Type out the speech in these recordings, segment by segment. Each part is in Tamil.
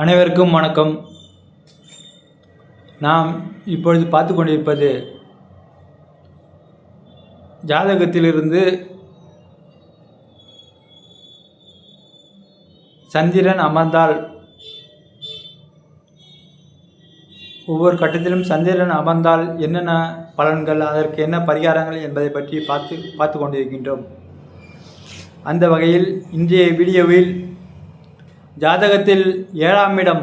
அனைவருக்கும் வணக்கம். நாம் இப்பொழுது பார்த்து கொண்டிருப்பது ஜாதகத்திலிருந்து சந்திரன் அமர்ந்தால் ஒவ்வொரு கட்டத்திலும் சந்திரன் அமர்ந்தால் என்னென்ன பலன்கள், அதற்கு என்ன பரிகாரங்கள் என்பதை பற்றி பார்த்து கொண்டிருக்கின்றோம். அந்த வகையில் இன்றைய வீடியோவில் ஜாதகத்தில் 7ஆம் இடம்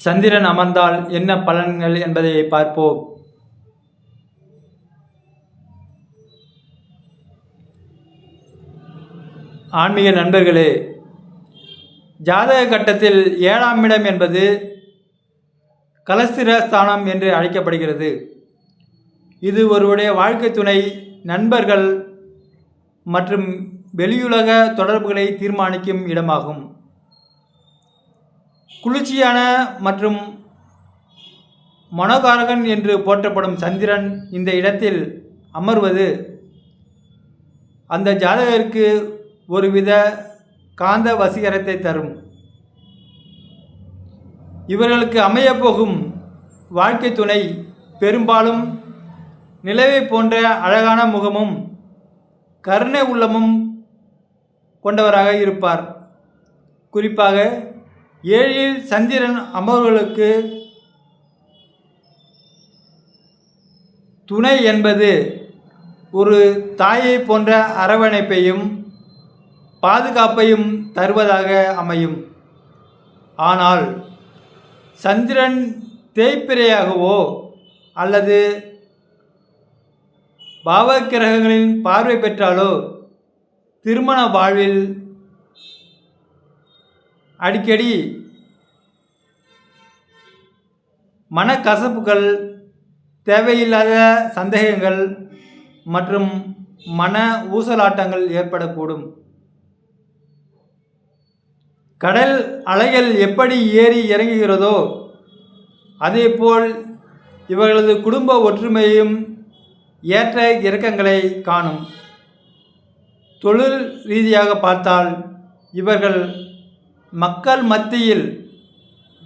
சந்திரன் அமர்ந்தால் என்ன பலன்கள் என்பதை பார்ப்போம். ஆன்மீக நண்பர்களே, ஜாதக கட்டத்தில் 7ஆம் இடம் என்பது கலஸ்திர ஸ்தானம் என்று அழைக்கப்படுகிறது. இது ஒருவருடைய வாழ்க்கை துணை, நண்பர்கள் மற்றும் வெளியுலக தொடர்புகளை தீர்மானிக்கும் இடமாகும். குளிர்ச்சியான மற்றும் மனோகாரகன் என்று போற்றப்படும் சந்திரன் இந்த இடத்தில் அமர்வது அந்த ஜாதகருக்கு ஒருவித காந்த வசீகரத்தை தரும். இவர்களுக்கு அமையப்போகும் வாழ்க்கை துணை பெரும்பாலும் நிலவை போன்ற அழகான முகமும் கருணை உள்ளமும் கொண்டவராக இருப்பார். குறிப்பாக 7இல் சந்திரன் அமர்வுகளுக்கு துணை என்பது ஒரு தாயை போன்ற அரவணைப்பையும் பாதுகாப்பையும் தருவதாக அமையும். ஆனால் சந்திரன் தேய்பிரையாகவோ அல்லது பாவக்கிரகங்களின் பார்வை பெற்றாலோ திருமண வாழ்வில் அடிக்கடி மனக்கசப்புகள், தேவையில்லாத சந்தேகங்கள் மற்றும் மன ஊசலாட்டங்கள் ஏற்படக்கூடும். கடல் அலைகள் எப்படி ஏறி இறங்குகிறதோ அதேபோல் இவர்களது குடும்ப ஒற்றுமையையும் ஏற்ற இறக்கங்களை காணும். தொழில் ரீதியாக பார்த்தால் இவர்கள் மக்கள் மத்தியில்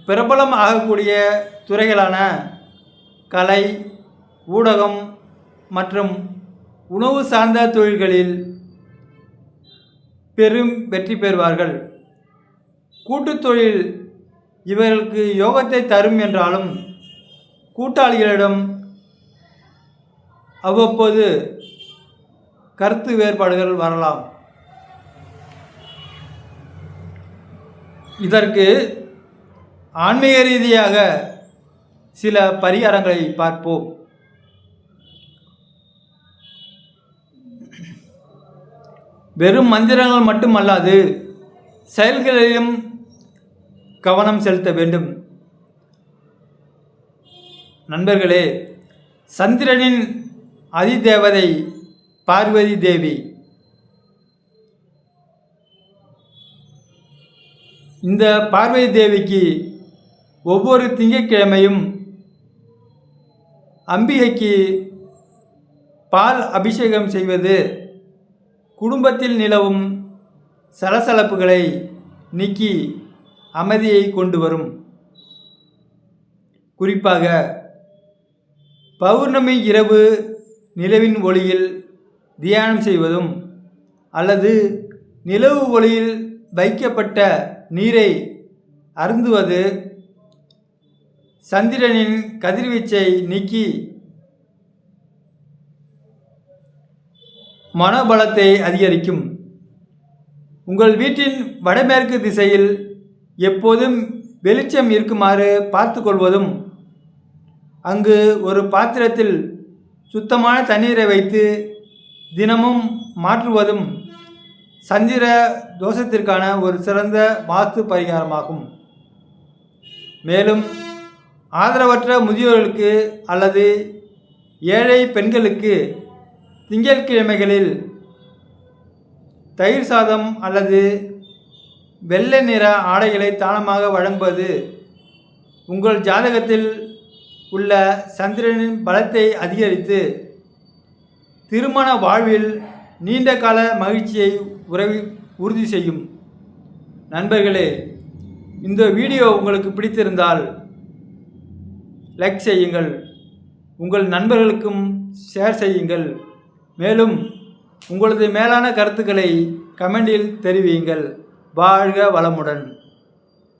பிரபலம் ஆகக்கூடிய துறைகளான கலை, ஊடகம் மற்றும் உணவு சார்ந்த தொழில்களில் பெரும் வெற்றி பெறுவார்கள். கூட்டுத் தொழில் இவர்களுக்கு யோகத்தை தரும் என்றாலும் கூட்டாளிகளிடம் அவ்வப்போது கருத்து வேறுபாடுகள் வரலாம். இதற்கு ஆன்மீக ரீதியாக சில பரிகாரங்களை பார்ப்போம். வெறும் மந்திரங்கள் மட்டுமல்லாது செயல்களிலும் கவனம் செலுத்த வேண்டும். நண்பர்களே, சந்திரனின் அதிதேவதை பார்வதி தேவி. இந்த பார்வதி தேவிக்கு ஒவ்வொரு திங்கட்கிழமையும் அம்பிகைக்கு பால் அபிஷேகம் செய்வது குடும்பத்தில் நிலவும் சலசலப்புகளை நீக்கி அமைதியை கொண்டு வரும். குறிப்பாக பௌர்ணமி இரவு நிலவின் ஒளியில் தியானம் செய்வதும் அல்லது நிலவு ஒளியில் வைக்கப்பட்ட நீரை அருந்துவது சந்திரனின் கதிர்வீச்சை நீக்கி மனோபலத்தை அதிகரிக்கும். உங்கள் வீட்டின் வடமேற்கு திசையில் எப்போதும் வெளிச்சம் இருக்குமாறு பார்த்து கொள்வதும், அங்கு ஒரு பாத்திரத்தில் சுத்தமான தண்ணீரை வைத்து தினமும் மாற்றுவதும் சந்திர தோஷத்திற்கான ஒரு சிறந்த வாஸ்து பரிகாரமாகும். மேலும் ஆதரவற்ற முதியோர்களுக்கு அல்லது ஏழை பெண்களுக்கு திங்கட்கிழமைகளில் தயிர் சாதம் அல்லது வெள்ளை நிற ஆடைகளை தானமாக வழங்குவது உங்கள் ஜாதகத்தில் உள்ள சந்திரனின் பலத்தை அதிகரித்து திருமண வாழ்வில் நீண்ட கால மகிழ்ச்சியை உறுதி செய்யும். நண்பர்களே, இந்த வீடியோ உங்களுக்கு பிடித்திருந்தால் லைக் செய்யுங்கள், உங்கள் நண்பர்களுக்கும் ஷேர் செய்யுங்கள். மேலும் உங்களது மேலான கருத்துக்களை கமெண்டில் தெரிவியுங்கள். வாழ்க வளமுடன்.